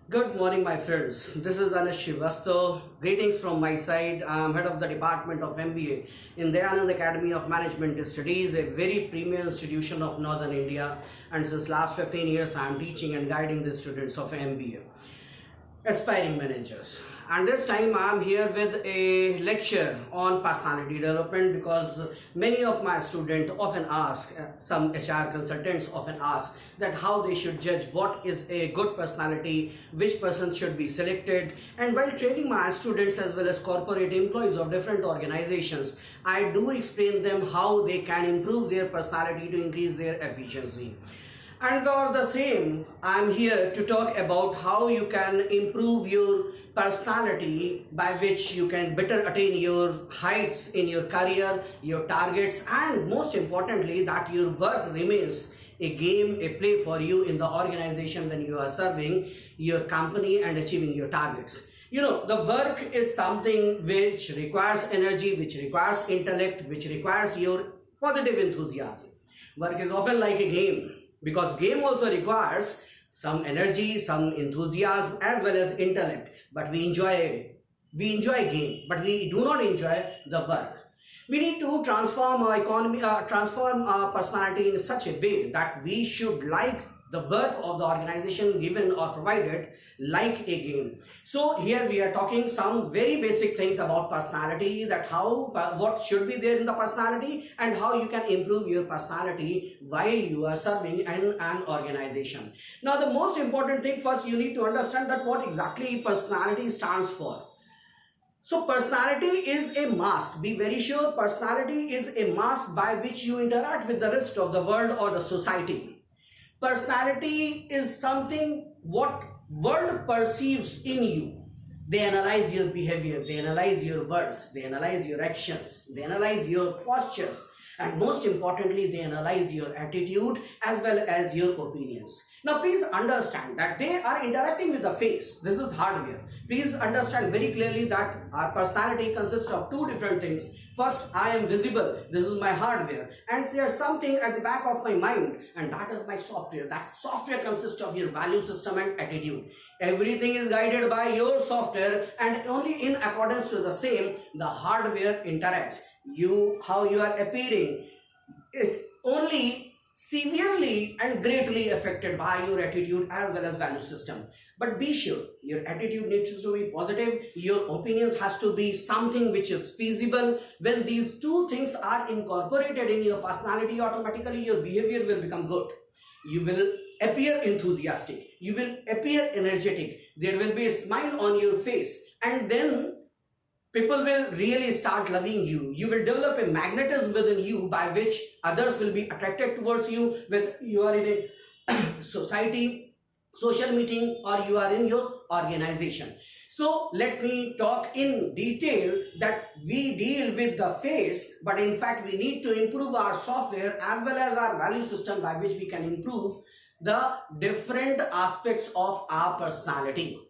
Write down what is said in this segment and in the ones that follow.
Good morning, my friends. This is Anish Srivastav. Greetings from my side. I'm head of the Department of MBA in Dayanand Academy of Management Studies, a very premier institution of Northern India. And since last 15 years, I'm teaching and guiding the students of MBA, aspiring managers. And this time I'm here with a lecture on personality development because many of my students often ask, some HR consultants often ask that how they should judge what is a good personality, which person should be selected. And while training my students as well as corporate employees of different organizations, I do explain them how they can improve their personality to increase their efficiency. And for the same, I'm here to talk about how you can improve your personality by which you can better attain your heights in your career, your targets, and most importantly that your work remains a game, a play for you in the organization when you are serving your company and achieving your targets. You know, the work is something which requires energy, which requires intellect, which requires your positive enthusiasm. Work is often like a game, because game also requires some energy, some enthusiasm as well as intellect, but we enjoy game, but we do not enjoy the work. We need to transform our economy, transform our personality in such a way that we should like the work of the organization given or provided like a game. So here we are talking some very basic things about personality, that how what should be there in the personality and how you can improve your personality while you are serving in an organization. Now the most important thing, first you need to understand that what exactly personality stands for. So personality is a mask. Be very sure personality is a mask by which you interact with the rest of the world or the society. Personality is something what world perceives in you. They analyze your behavior, they analyze your words, they analyze your actions, they analyze your postures, and most importantly they analyze your attitude as well as your opinions. Now please understand that they are interacting with the face. This is hardware. Please understand very clearly that our personality consists of two different things. First, I am visible. This is my hardware. And there's something at the back of my mind, and that is my software. That software consists of your value system and attitude. Everything is guided by your software, and only in accordance to the same, the hardware interacts. How you are appearing is only severely and greatly affected by your attitude as well as value system. But be sure your attitude needs to be positive, your opinions has to be something which is feasible. When these two things are incorporated in your personality, automatically your behavior will become good. You will appear enthusiastic, you will appear energetic, there will be a smile on your face, and then people will really start loving you. You will develop a magnetism within you by which others will be attracted towards you, whether you are in a society, social meeting, or you are in your organization. So let me talk in detail that we deal with the face, but in fact we need to improve our software as well as our value system by which we can improve the different aspects of our personality.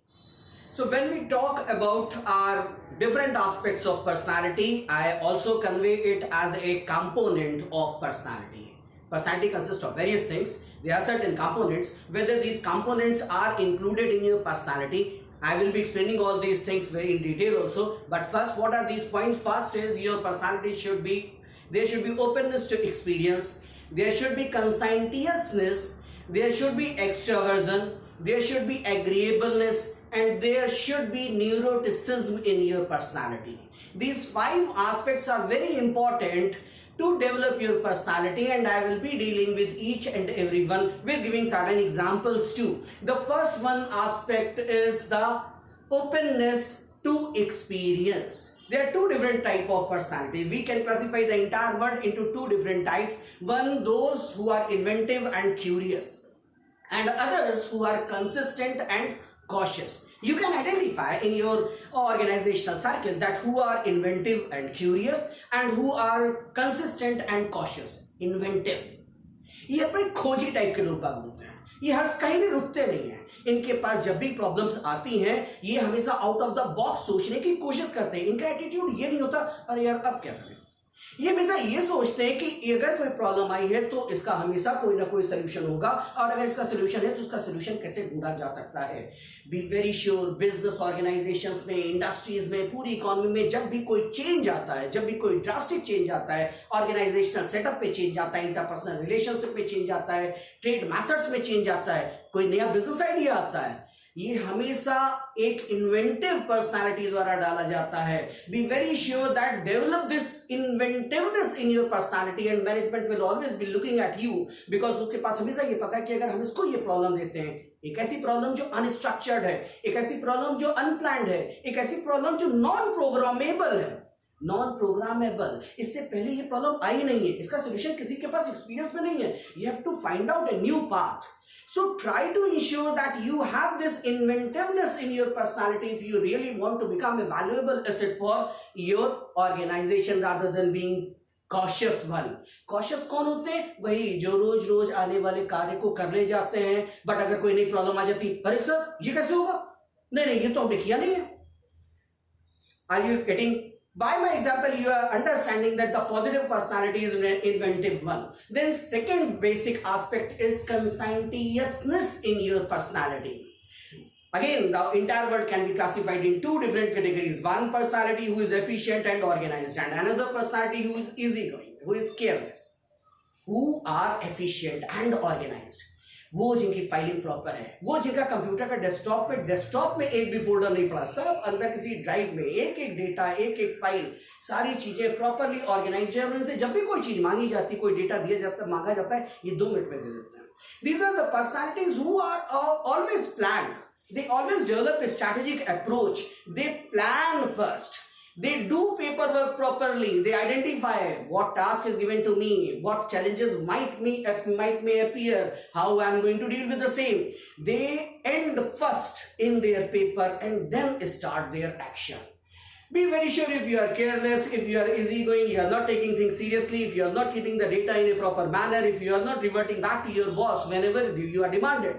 So when we talk about our different aspects of personality, I also convey it as a component of personality. Personality consists of various things. There are certain components. Whether these components are included in your personality, I will be explaining all these things very in detail also. But first, what are these points? First is your personality should be, there should be openness to experience, there should be conscientiousness, there should be extroversion, there should be agreeableness, and there should be neuroticism in your personality. These 5 aspects are very important to develop your personality, and I will be dealing with each and every one with giving certain examples too. The first one aspect is the openness to experience. There are 2 different types of personality. We can classify the entire world into 2 different types. One, those who are inventive and curious, and others who are consistent and cautious. You can identify in your organizational circle that who are inventive and curious and who are consistent and cautious. Inventive, ये अपने खोजी type के लोग बाग होते हैं, ये हर कहीं भी रुकते नहीं हैं. इनके पास जब भी प्रॉब्लम्स आती हैं ये हमेशा आउट ऑफ द बॉक्स सोचने की कोशिश करते हैं. इनका एटीट्यूड ये नहीं होता अरे यार अब क्या करें, ये हमेशा ये सोचते हैं कि अगर कोई प्रॉब्लम आई है तो इसका हमेशा कोई ना कोई सोल्यूशन होगा, और अगर इसका सोल्यूशन है तो उसका सोल्यूशन कैसे ढूंढा जा सकता है। B very sure, business organisations में, इंडस्ट्रीज में, पूरी इकोनॉमी में जब भी कोई चेंज आता है, जब भी कोई ड्रास्टिक चेंज आता है, ऑर्गेनाइजेशनल सेटअप पे चेंज आता है, इंटरपर्सनल रिलेशनशिप में चेंज आता है, ट्रेड मेथड्स में चेंज आता है, कोई नया बिजनेस आइडिया आता है, ये हमेशा एक इन्वेंटिव पर्सनालिटी द्वारा डाला जाता है। B very sure that develop this inventiveness in your personality and management will always be looking at you, because उसके पास हमेशा ये पता है कि अगर हम इसको ये प्रॉब्लम देते हैं, एक ऐसी प्रॉब्लम जो अनस्ट्रक्चर्ड है, एक ऐसी प्रॉब्लम जो अनप्लान्ड है, एक ऐसी प्रॉब्लम जो नॉन प्रोग्रामेबल है, नॉन प्रोग्रामेबल, इससे पहले ये प्रॉब्लम आई नहीं है, इसका सोल्यूशन किसी के पास एक्सपीरियंस में नहीं है, you have to find out a new path. So try to ensure that you have this inventiveness in your personality if you really want to become a valuable asset for your organization rather than being cautious one. Cautious कौन होते हैं? वही जो रोज रोज आने वाले कार्य को करने जाते हैं, बट अगर कोई नई प्रॉब्लम आ जाती, अरे सर ये कैसे होगा, नहीं नहीं ये तो हमने किया नहीं है. Are you getting? By my example, you are understanding that the positive personality is an inventive one. Then second basic aspect is conscientiousness in your personality. Again, the entire world can be classified in two different categories. One personality who is efficient and organized, and another personality who is easygoing, who is careless. Who are efficient and organized? वो जिनकी filing proper है, वो जिनका computer का desktop में एक भी folder नहीं पड़ा, सब अंदर किसी ड्राइव में एक एक डेटा, एक एक फाइल, सारी चीजें प्रॉपरली ऑर्गेनाइज्ड है, उनसे जब भी कोई चीज मांगी जाती, कोई डेटा दिया जाता, मांगा जाता है, ये 2 मिनट में दे देते हैं. These are the personalities who are always planned. They always develop a strategic approach. They plan first. They do paperwork properly. They identify what task is given to me, what challenges may appear, how I am going to deal with the same. They end first in their paper and then start their action. Be very sure if you are careless, if you are easygoing, you are not taking things seriously, if you are not keeping the data in a proper manner, if you are not reverting back to your boss whenever you are demanded,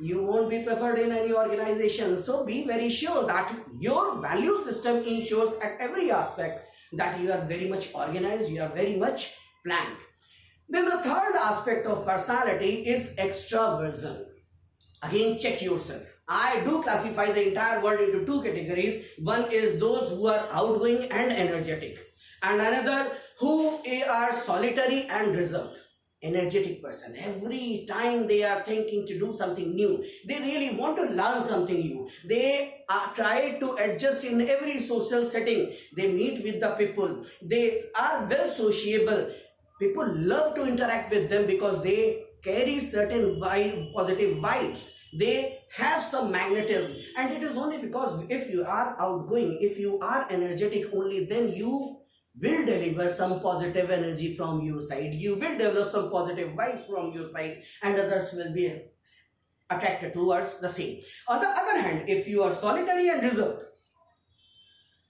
you won't be preferred in any organization. So be very sure that your value system ensures at every aspect that you are very much organized, you are very much planned. Then the third aspect of personality is extroversion. Again, check yourself. I do classify the entire world into 2 categories. One is those who are outgoing and energetic, and another who are solitary and reserved. Energetic person, every time they are thinking to do something new, they really want to learn something new, they try to adjust in every social setting, they meet with the people, they are well sociable, people love to interact with them because they carry certain positive vibes, they have some magnetism, and it is only because if you are outgoing, if you are energetic, only then you will deliver some positive energy from your side, you will develop some positive vibes from your side, and others will be attracted towards the same. On the other hand, if you are solitary and reserved,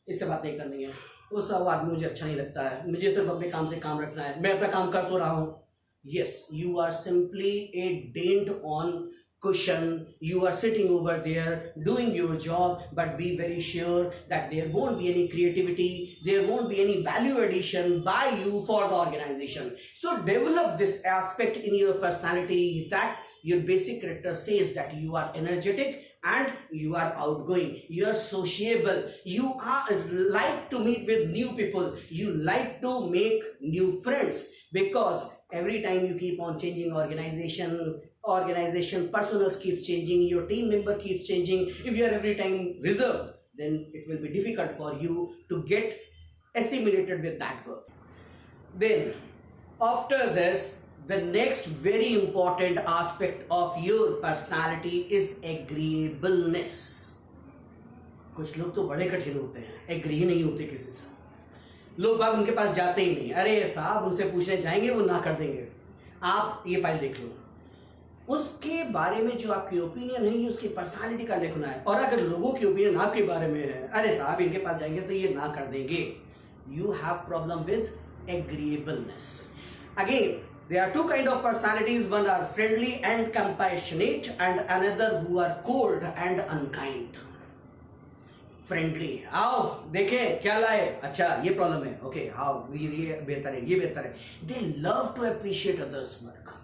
इससे बात नहीं करनी है, वो सब आदमी मुझे अच्छा नहीं लगता है, मुझे सिर्फ अपने काम से काम रखना है, मैं अपना काम कर तो रहा हूँ. Yes, you are simply a dent on cushion, you are sitting over there doing your job, but be very sure that there won't be any creativity, there won't be any value addition by you for the organization. So develop this aspect in your personality, that your basic character says that you are energetic and you are outgoing, you are sociable, you are like to meet with new people, you like to make new friends, because every time you keep on changing organization personas keeps changing, your team member keeps changing. If you are every time reserved, then it will be difficult for you to get assimilated with that group. Then after this, the next very important aspect of your personality is agreeableness. कुछ लोग तो बड़े कठिन होते हैं, agree नहीं होते किसी से, लोग बाग उनके पास जाते ही नहीं, अरे साहब उनसे पूछने जाएंगे वो ना कर देंगे, आप ये फाइल देख लो, उसके बारे में जो आपकी ओपिनियन है ये उसकी पर्सनालिटी का लिखना है, और अगर लोगों की ओपिनियन आपके बारे में है, अरे साहब इनके पास जाएंगे तो ये ना कर देंगे, you have problem with agreeableness. Again, there are 2 kind of personalities, one are friendly and compassionate, and another who are cold and unkind. Friendly, आओ देखें क्या लाए, अच्छा ये प्रॉब्लम है, ओके आओ ये बेहतर है, ये बेहतर है. They love to appreciate others work.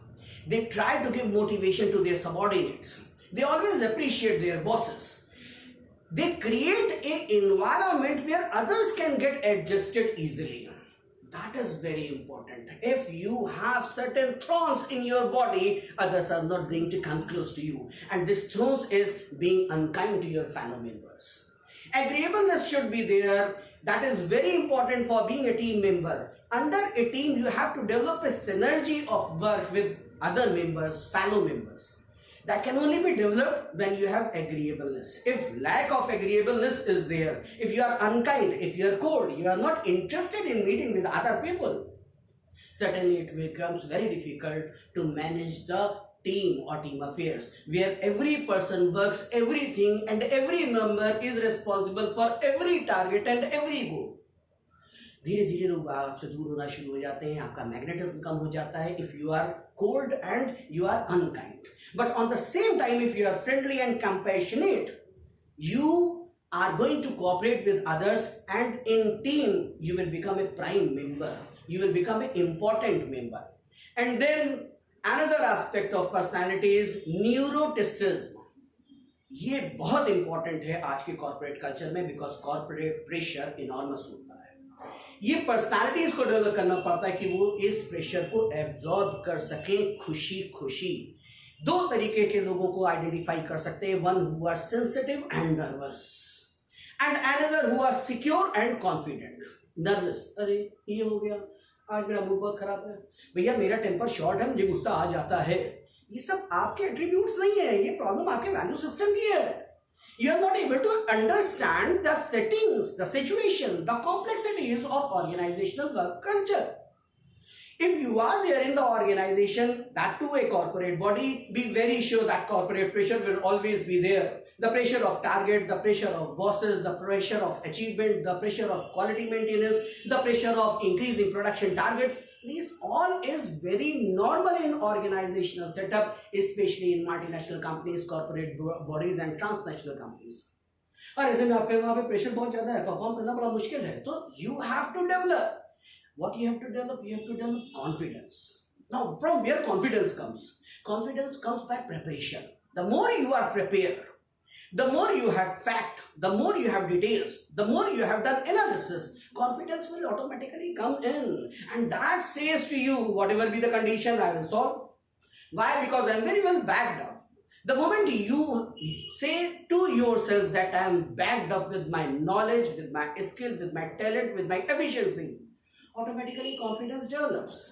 They try to give motivation to their subordinates. They always appreciate their bosses. They create an environment where others can get adjusted easily. That is very important. If you have certain thorns in your body, others are not going to come close to you. And this thorns is being unkind to your fellow members. Agreeableness should be there. That is very important for being a team member. Under a team, you have to develop a synergy of work with other members, fellow members. That can only be developed when you have agreeableness. If lack of agreeableness is there, if you are unkind, if you are cold, you are not interested in meeting with other people, certainly it becomes very difficult to manage the team or team affairs, where every person works everything and every member is responsible for every target and every goal. धीरे धीरे लोग आपसे दूर होना शुरू हो जाते हैं, आपका मैग्नेटिज्म कम हो जाता है if you are cold and you are unkind. But on the same time, if you are friendly and compassionate, you are going to cooperate with others, and in team you will become a prime member, you will become an important member. And then another aspect of personality is neuroticism. ये बहुत important है आज के corporate culture में, because corporate pressure enormous होता है. ये personalities को डेवलप करना पड़ता है कि वो इस प्रेशर को एब्जॉर्ब कर सके खुशी खुशी. दो तरीके के लोगों को आइडेंटिफाई कर सकते हैं, one who are sensitive and nervous and another who are secure and confident. Nervous, अरे ये हो गया, आज मेरा मूड बहुत खराब है, भैया मेरा टेम्पर शॉर्ट है, मुझे गुस्सा आ जाता है. ये सब आपके एट्रीब्यूट्स नहीं है, ये प्रॉब्लम आपके वैल्यू सिस्टम की है. You are not able to understand the settings, the situation, the complexities of organizational work culture. If you are there in the organization, that too a corporate body, be very sure that corporate pressure will always be there. The pressure of target, the pressure of bosses, the pressure of achievement, the pressure of quality maintenance, the pressure of increasing production targets. This all is very normal in organizational setup, especially in multinational companies, corporate bodies and transnational companies. और ऐसे में आपके वहाँ पे pressure बहुत ज़्यादा है, perform करना बड़ा मुश्किल है, तो you have to develop. What you have to develop? You have to develop confidence. Now, from where confidence comes? Confidence comes by preparation. The more you are prepared, the more you have fact, the more you have details, the more you have done analysis, confidence will automatically come in, and that says to you, whatever be the condition, I will solve. Why? Because I am very well backed up. The moment you say to yourself that I am backed up with my knowledge, with my skill, with my talent, with my efficiency, automatically confidence develops.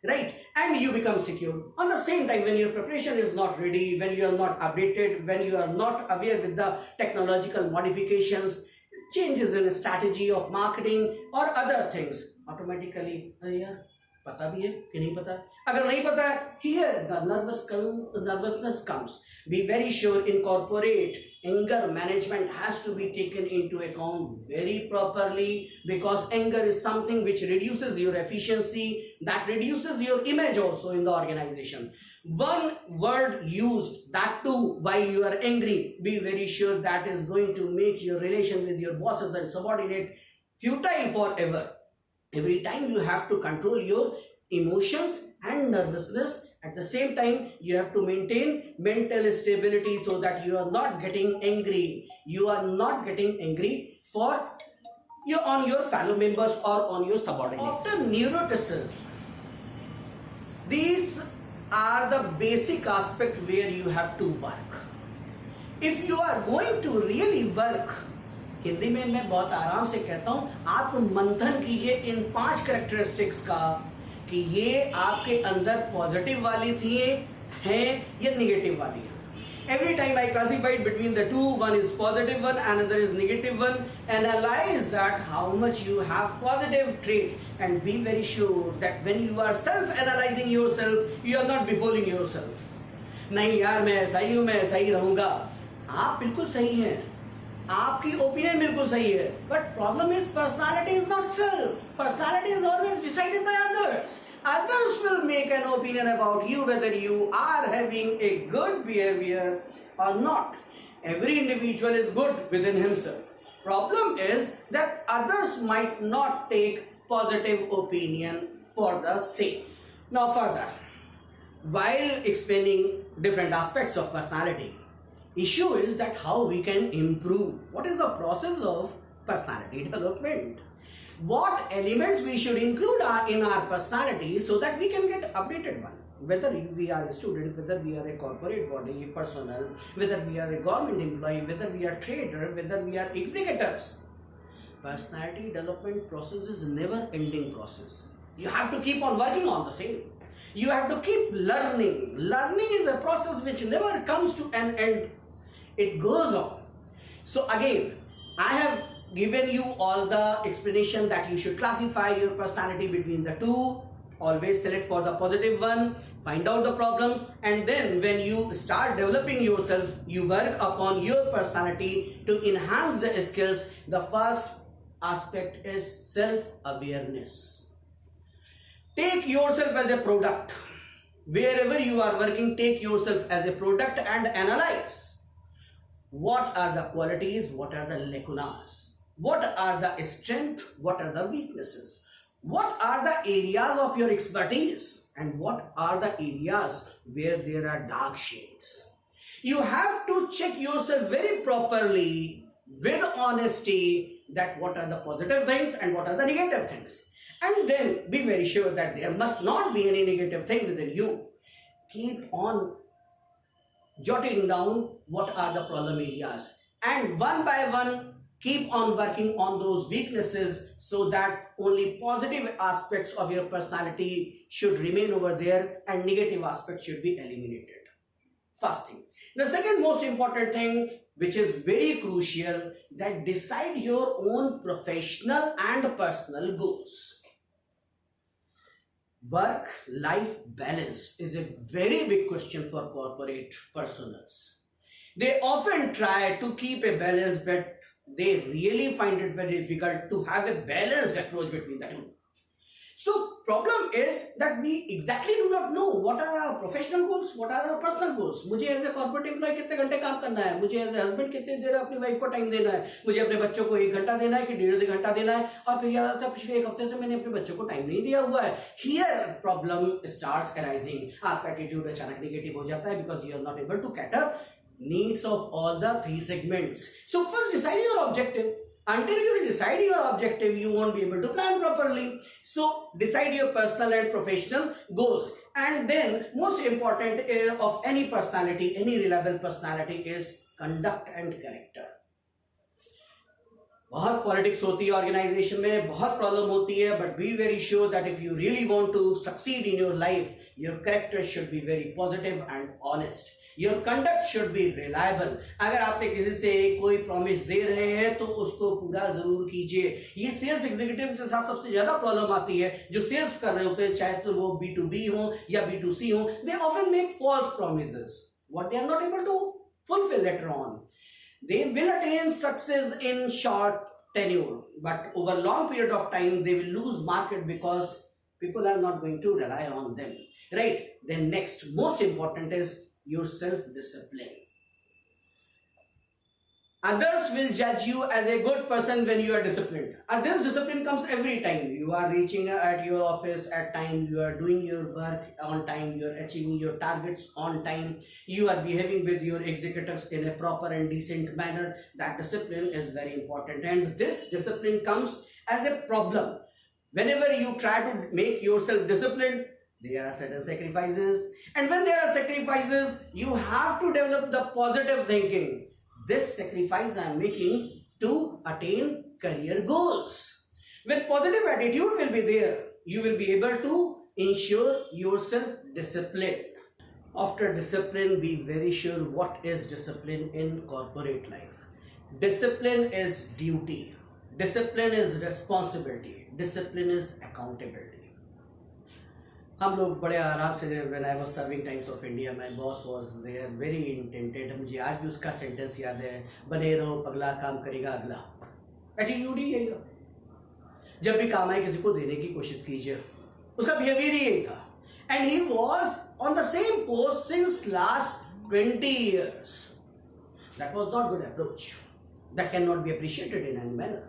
Right? And you become secure. On the same time, when your preparation is not ready, when you are not updated, when you are not aware with the technological modifications, changes in strategy of marketing or other things, automatically, अरे यार पता भी है कि नहीं पता. अगर नहीं पता है, here the nervousness comes. Be very sure in corporate, anger management has to be taken into account very properly, because anger is something which reduces your efficiency, that reduces your image also in the organization. One word used, that too while you are angry, be very sure that is going to make your relation with your bosses and subordinate futile forever. Every time you have to control your emotions and nervousness. At the same time, you have to maintain mental stability so that you are not getting angry. You are not getting angry on your fellow members or on your subordinates. After neuroticism, these are the basic aspect where you have to work. If you are going to really work, Hindi में मैं बहुत आराम से कहता हूँ, आत्ममंथन कीजिए इन 5 characteristics का कि ये आपके अंदर पॉजिटिव वाली थी हैं या नेगेटिव वाली है. Every time I classified between the two, one is positive one, another is negative one. Analyze that how much you have positive traits, and be very sure that when you are self-analyzing yourself, you are not befooling yourself. नहीं यार मैं ऐसा ही हूँ, मैं ऐसा ही रहूँगा. आप बिल्कुल सही हैं, आपकी ओपिनियन बिल्कुल सही है, but problem is personality is not self. Personality is always decided by others. Others will make an opinion about you whether you are having a good behavior or not. Every individual is good within himself. Problem is that others might not take positive opinion for the same. Now further, while explaining different aspects of personality, issue is that how we can improve. What is the process of personality development? What elements we should include in our personality so that we can get updated one. Whether we are a student, whether we are a corporate body, personnel, whether we are a government employee, whether we are trader, whether we are executors. Personality development process is never ending process. You have to keep on working on the same. You have to keep learning. Learning is a process which never comes to an end. It goes on. So again, I have given you all the explanation that you should classify your personality between the two. Always select for the positive one, find out the problems, and then when you start developing yourself, you work upon your personality to enhance the skills. The first aspect is self-awareness. Take yourself as a product. Wherever you are working, take yourself as a product and analyze. What are the qualities? What are the lacunas? What are the strengths? What are the weaknesses? What are the areas of your expertise? And what are the areas where there are dark shades? You have to check yourself very properly with honesty that what are the positive things and what are the negative things. And then be very sure that there must not be any negative thing within you. Keep on jotting down what are the problem areas, and one by one keep on working on those weaknesses so that only positive aspects of your personality should remain over there and negative aspects should be eliminated. First thing. The second most important thing, which is very crucial, that decide your own professional and personal goals. Work-life balance is a very big question for corporate personals. They often try to keep a balance, but they really find it very difficult to have a balanced approach between the two. So problem is that we exactly do not know what are our professional goals, what are our personal goals. मुझे as a corporate employ कितने घंटे काम करना है, मुझे as a husband कितने देर अपनी wife को टाइम देना है, मुझे अपने बच्चों को 1 घंटा देना है कि 1.5 घंटा देना है, और फिर याद आता है पिछले 1 हफ्ते से मैंने अपने बच्चों को टाइम नहीं दिया हुआ है. Here problem starts arising. आपका एटीट्यूड अचानक नेगेटिव हो जाता है because you are not able to cater needs of all the 3 segments. So first decide your objective. Until you decide your objective, you won't be able to plan properly. So decide your personal and professional goals. And then most important of any personality, any reliable personality, is conduct and character. बहुत politics होती है organisation में, बहुत problem होती है, but be very sure that if you really want to succeed in your life, your character should be very positive and honest. Your conduct should be reliable. अगर आपने किसी से कोई प्रॉमिस दे रहे हैं तो उसको पूरा जरूर कीजिए. ये सेल्स एग्जीक्यूटिव के साथ सबसे ज्यादा प्रॉब्लम आती है. जो सेल्स कर रहे होते हैं, चाहे तो वो B2B हो या B2C हो, they often make false promises what they are not able to fulfil later on. They will attain success in short tenure, but over long period of time they will lose market because people are not going to rely on them, right? Then next most important is your self-discipline. Others will judge you as a good person when you are disciplined. And this discipline comes every time. You are reaching at your office at time, you are doing your work on time, you are achieving your targets on time, you are behaving with your executives in a proper and decent manner. That discipline is very important, and this discipline comes as a problem. Whenever you try to make yourself disciplined, there are certain sacrifices, and when there are sacrifices, you have to develop the positive thinking. This sacrifice I am making to attain career goals. With positive attitude will be there, you will be able to ensure yourself disciplined. After discipline, be very sure what is discipline in corporate life. Discipline is duty. Discipline is responsibility. Discipline is accountability. हम लोग बड़े आराम से, when I was serving Times of India, my boss was there, very intented. मुझे आज भी उसका sentence याद है, बने रहो पगला, काम करेगा अगला. एटीट्यूड ही यही था. जब भी काम आए किसी को देने की कोशिश कीजिए. उसका बिहेवियर ही यही था. And he was on the same post since last 20 years. That was not good approach. that cannot be appreciated in any manner.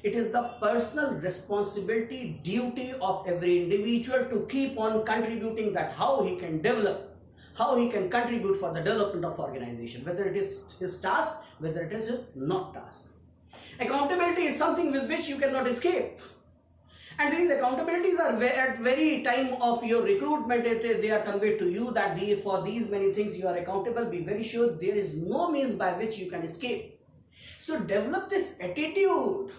It is the personal responsibility, duty of every individual to keep on contributing that how he can develop, how he can contribute for the development of organization, whether it is his task, whether it is his not task. Accountability is something with which you cannot escape. And these accountabilities are at very time of your recruitment, they are conveyed to you that for these many things you are accountable. Be very sure there is no means by which you can escape. So develop this attitude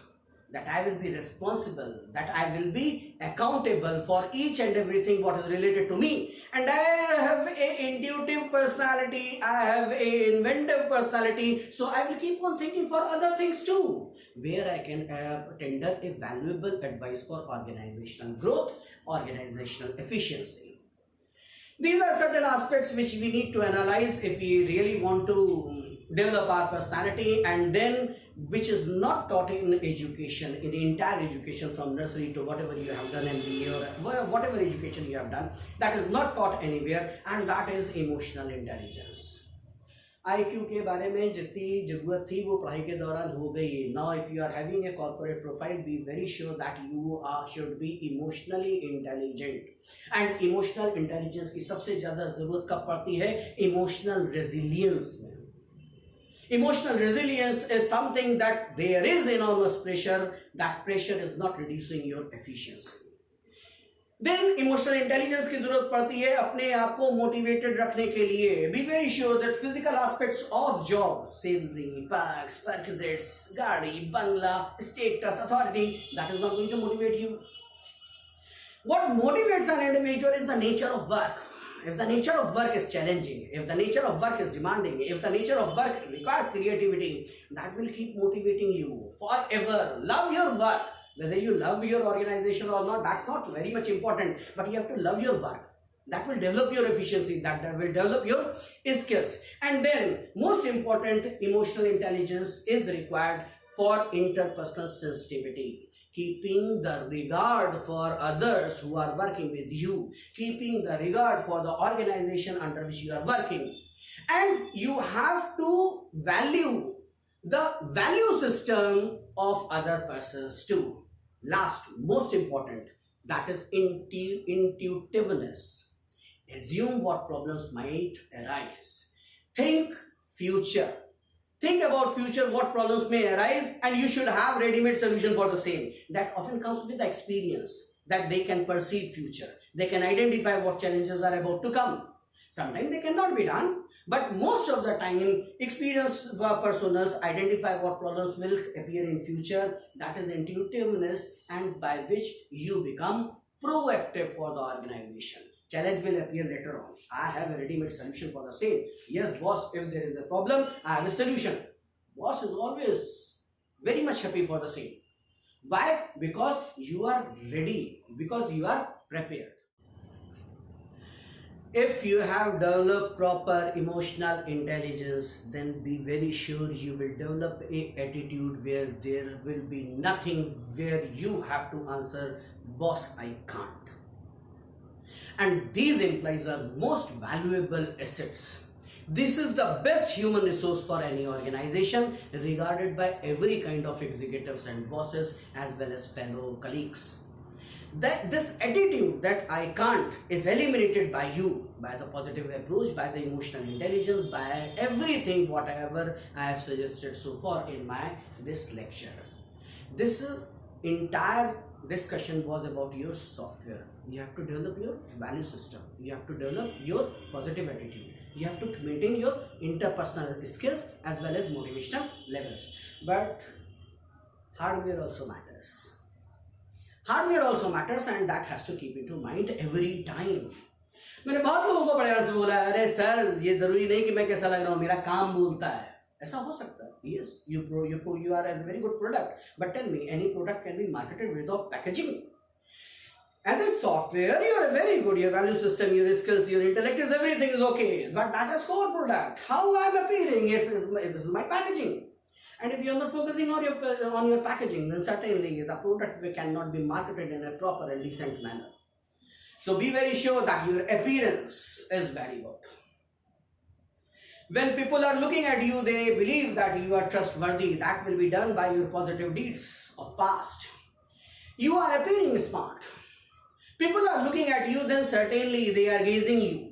that I will be responsible, that I will be accountable for each and everything what is related to me. And I have a intuitive personality, I have a inventive personality, so I will keep on thinking for other things too, where I can tender a valuable advice for organizational growth, organizational efficiency. These are certain aspects which we need to analyze if we really want to develop our personality, and then which is not taught in education, in the entire education from nursery to whatever you have done MBA or whatever education you have done, that is not taught anywhere, and that is emotional intelligence. IQ के बारे में जितनी जरूरत थी वो पढ़ाई के दौरान हो गई. Now if you are having a corporate profile, be very sure that you should be emotionally intelligent. And emotional intelligence की सबसे ज़्यादा ज़रूरत कब पड़ती है? Emotional resilience में. Emotional resilience is something that there is enormous pressure. That pressure is not reducing your efficiency. Then emotional intelligence की जरूरत पड़ती है अपने आप को motivated रखने के लिए. Be very sure that physical aspects of job, salary, perks, perquisites, गाड़ी, बंगला, status, authority, that is not going to motivate you. What motivates an individual is the nature of work. If the nature of work is challenging, if the nature of work is demanding, if the nature of work requires creativity, that will keep motivating you forever. Love your work. Whether you love your organization or not, that's not very much important, but you have to love your work. That will develop your efficiency, that will develop your skills. And then, most important, emotional intelligence is required for interpersonal sensitivity. Keeping the regard for others who are working with you, keeping the regard for the organization under which you are working. And you have to value the value system of other persons too. Last, most important, that is intuitiveness. Assume what problems might arise. Think future. Think about future, what problems may arise, and you should have ready-made solution for the same. That often comes with the experience, that they can perceive future. They can identify what challenges are about to come. Sometimes they cannot be done, but most of the time, experienced personas identify what problems will appear in future. That is intuitiveness, and by which you become proactive for the organization. Challenge will appear later on. I have a ready-made solution for the same. Yes, boss, if there is a problem, I have a solution. Boss is always very much happy for the same. Why? Because you are ready, because you are prepared. If you have developed proper emotional intelligence, then be very sure you will develop an attitude where there will be nothing where you have to answer, boss, I can't. And these implies are most valuable assets. This is the best human resource for any organization, regarded by every kind of executives and bosses as well as fellow colleagues. This attitude that I can't is eliminated by you, by the positive approach, by the emotional intelligence, by everything whatever I have suggested so far in this lecture. This entire discussion was about your software. You have to develop your value system. You have to develop your positive attitude. You have to maintain your interpersonal skills as well as motivational levels. But hardware also matters. Hardware also matters, and that has to keep into mind every time. मैंने बहुत लोगों को बड़े से बोला, अरे sir ये जरूरी नहीं कि मैं कैसा लग रहा हूँ, मेरा काम बोलता है. ऐसा हो सकता है. Yes, you are as a very good product. But tell me, any product can be marketed without packaging. As a software, you are very good. Your value system, your skills, your intellect is everything is okay. But that is core product. How I am appearing? Yes, this is my packaging. And if you are not focusing on your packaging, then certainly the product cannot be marketed in a proper and decent manner. So be very sure that your appearance is very good. When people are looking at you, they believe that you are trustworthy. That will be done by your positive deeds of past. You are appearing smart. People are looking at you, then certainly they are gazing you.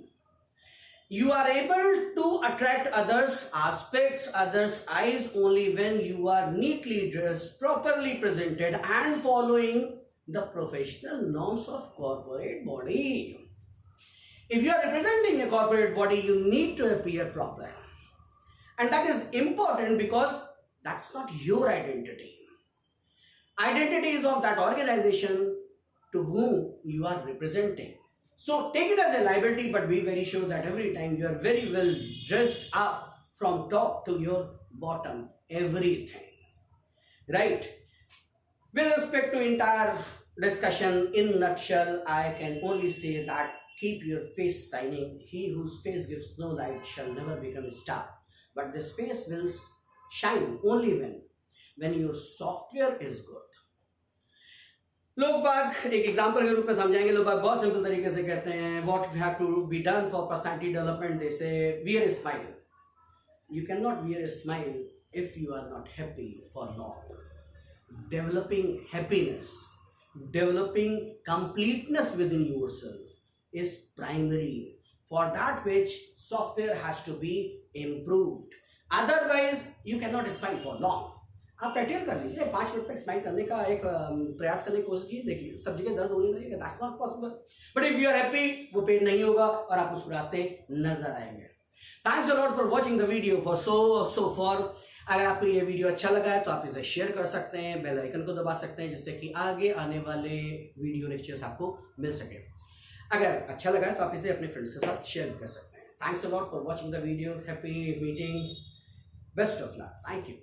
You are able to attract others' aspects, others' eyes only when you are neatly dressed, properly presented, and following the professional norms of corporate body. If you are representing a corporate body, you need to appear proper. And that is important because that's not your identity. Identity is of that organization to whom you are representing. So take it as a liability, but be very sure that every time you are very well dressed up from top to your bottom, everything. Right? With respect to entire discussion, in nutshell, I can only say that keep your face shining. He whose face gives no light shall never become a star. But this face will shine only when your software is good. लोग बाग एक example के रूप में समझाएंगे. लोग बाग बहुत simple तरीके से कहते हैं what have to be done for personality development. They say wear a smile. You cannot wear a smile if you are not happy for long. Developing happiness, developing completeness within yourself is primary. For that which software has to be improved. Otherwise, you cannot smile for long. आप practical कर लीजिए. 5 minute तक smile करने का एक प्रयास करने की कोशिश कीजिए. देखिए सब जगह दर्द होने लगेगा. That's not possible. But if you are happy, वो पेन नहीं होगा और आप मुस्कुराते नजर आएंगे. Thanks a lot for watching the video for so far. अगर आपको ये वीडियो अच्छा लगा है तो आप इसे शेयर कर सकते हैं, बेल आइकन को दबा सकते हैं जिससे कि आगे आने वाले वीडियो लेक्चर्स आपको मिल सके. अगर अच्छा लगा है तो आप इसे अपने फ्रेंड्स के साथ शेयर कर सकते हैं. Thanks a lot for watching the video. Happy meeting. Best of luck. Thank you.